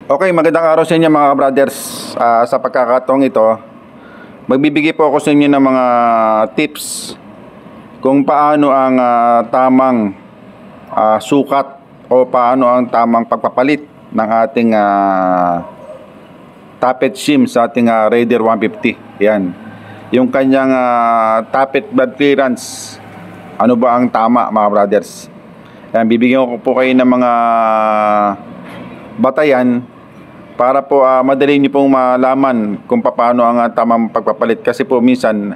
Okay, magandang araw sa inyo mga brothers. Sa pagkakataong ito, magbibigay po ako sa inyo ng mga tips kung paano ang tamang sukat o paano ang tamang pagpapalit ng ating tappet shim sa ating Raider 150. Yan. Yung kanyang tappet bed clearance. Ano ba ang tama mga brothers? Yan, bibigyan ko po kayo ng mga batayan para po madali niyo pong malaman kung paano ang tamang pagpapalit. Kasi po minsan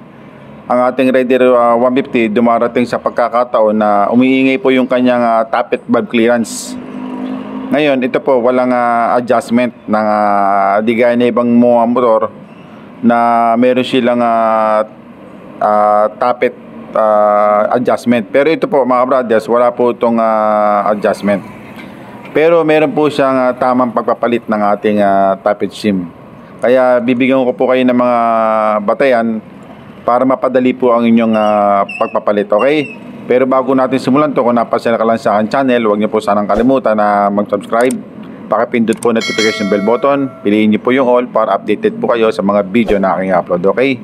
ang ating Raider 150 dumarating sa pagkakataon na umiingay po yung kanyang tappet valve clearance. Ngayon ito po walang adjustment ng di gaya na ibang mga motor na meron silang tappet adjustment. Pero ito po mga brothers, wala po itong adjustment. Pero meron po siyang tamang pagpapalit ng ating tappet shim. Kaya bibigyan ko po kayo ng mga batayan para mapadali po ang inyong pagpapalit, okay? Pero bago natin simulan to, kung napasya ka lang sa aking channel, huwag niyo po sanang kalimutan na mag-subscribe. Pakipindot po notification bell button. Piliin niyo po yung all para updated po kayo sa mga video na aking upload, okay?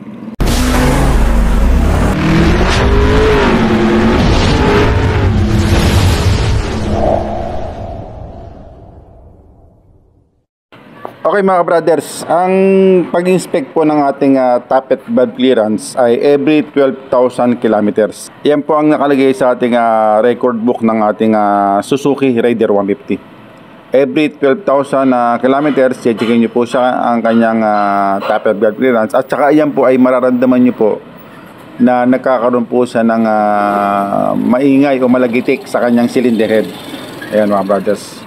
Okay mga brothers, ang pag-inspect po ng ating tappet valve clearance ay every 12,000 kilometers. Yan po ang nakalagay sa ating record book ng ating Suzuki Raider 150. Every 12,000 kilometers, checkin nyo po siya ang kanyang tappet valve clearance. At saka yan po ay mararamdaman nyo po na nagkakaroon po siya ng maingay o malagitik sa kanyang cylinder head. Ayan mga brothers.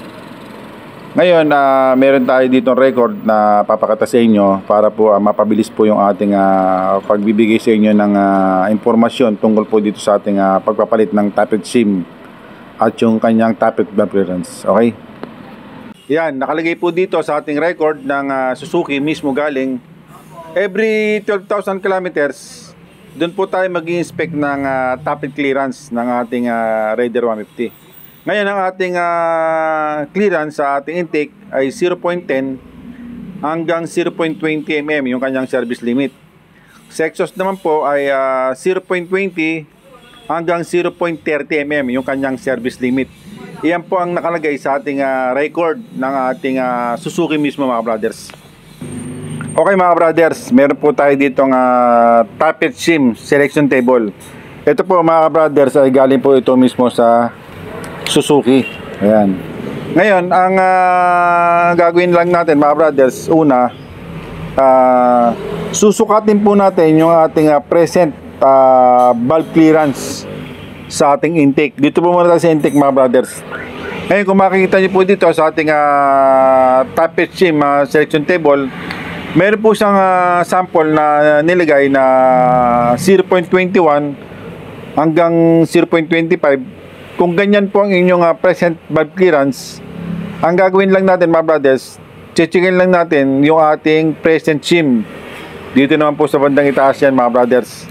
Ngayon, meron tayo dito record na papakita sa inyo para po mapabilis po yung ating pagbibigay sa inyo ng impormasyon tungkol po dito sa ating pagpapalit ng tappet shim at yung kanyang tappet valve clearance. Okay? Yan, nakalagay po dito sa ating record ng Suzuki mismo galing every 12,000 kilometers, doon po tayo mag-i-inspect ng tappet clearance ng ating Raider 150. Ngayon ang ating clearance sa ating intake ay 0.10 hanggang 0.20 mm yung kanyang service limit. Sa exhaust naman po ay 0.20 hanggang 0.30 mm yung kanyang service limit. Iyan po ang nakalagay sa ating record ng ating Suzuki mismo mga brothers. Okay mga brothers, meron po tayo ditong tappet shim selection table. Ito po mga brothers ay galing po ito mismo sa Suzuki. Ayan. Ngayon, ang gagawin lang natin mga brothers, una, susukatin po natin yung ating present valve clearance sa ating intake. Dito po muna tayo sa intake mga brothers. Ngayon, kung makikita nyo po dito sa ating tappet shim selection table, meron po siyang sample na nilagay na 0.21 hanggang 0.25. Kung ganyan po ang inyong present valve clearance, ang gagawin lang natin mga brothers, checkin lang natin yung ating present shim. Dito naman po sa bandang itaas yan mga brothers.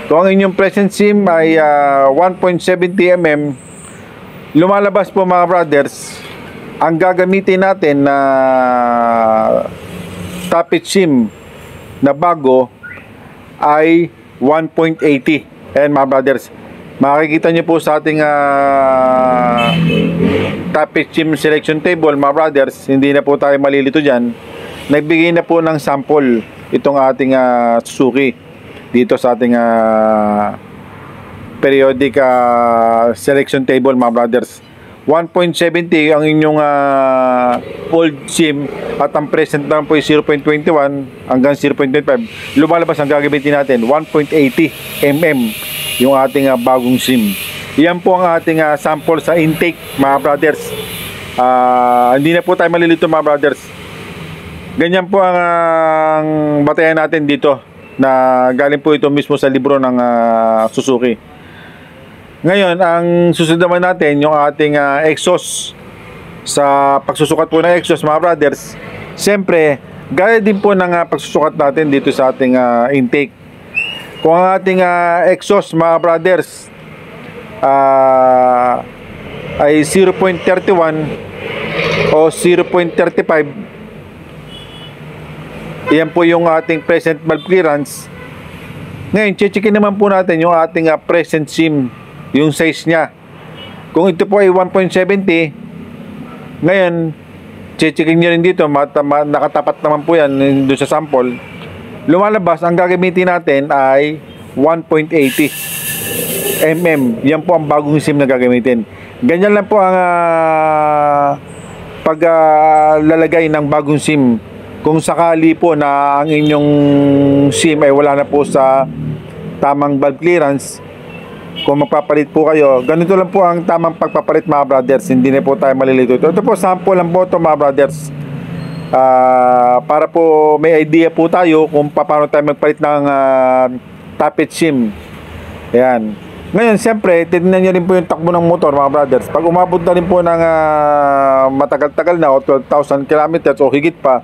Kung ang inyong present shim ay 1.70 mm, lumalabas po mga brothers, ang gagamitin natin na tappet shim na bago ay 1.80. Ayan mga brothers, makikita nyo po sa ating tappet shim selection table mga brothers, hindi na po tayo malilito dyan. Nagbigay na po ng sample itong ating Suzuki dito sa ating periodic selection table mga brothers. 1.70 ang inyong old shim at ang present naman po ay 0.21 hanggang 0.25. Lumalabas ang gagamitin natin 1.80 mm yung ating bagong shim. Yan po ang ating sample sa intake mga brothers. Hindi na po tayo malilito mga brothers. Ganyan po ang batayan natin dito na galing po ito mismo sa libro ng Suzuki. Ngayon, ang susunod naman natin yung ating exhaust. Sa pagsusukat po ng exhaust mga brothers, siyempre gaya din po ng pagsusukat natin dito sa ating intake. Kung ang ating exhaust mga brothers ay 0.31 o 0.35. Yan po yung ating present valve clearance. Ngayon, checkin naman po natin yung ating present SIM, yung size niya. Kung ito po ay 1.70, ngayon, checkin nyo rin dito, nakatapat naman po yan doon sa sample. Lumalabas, ang gagamitin natin ay 1.80 mm. Yan po ang bagong SIM na gagamitin. Ganyan lang po ang paglalagay ng bagong SIM. Kung sakali po na ang inyong SIM ay wala na po sa tamang valve clearance, kung magpapalit po kayo, ganito lang po ang tamang pagpapalit, mga brothers. Hindi na po tayo malilito. Ito po, sample lang po ito, mga brothers. Para po may idea po tayo kung paano tayo magpalit ng tappet SIM. Ayan. Ngayon, siyempre, tignan nyo rin po yung takbo ng motor, mga brothers. Pag umabot na rin po ng matagal-tagal na o 12,000 kilometers o higit pa,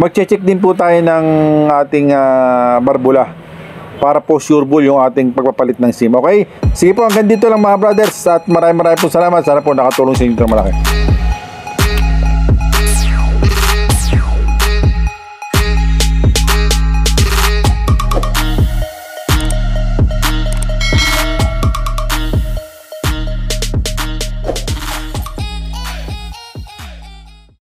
magche-check din po tayo ng ating barbula para po sureball yung ating pagpapalit ng SIM. Okay? Sige po, hanggang dito lang, mga brothers, at maraming po salamat. Sana po nakatulong sa inyo ng malaki.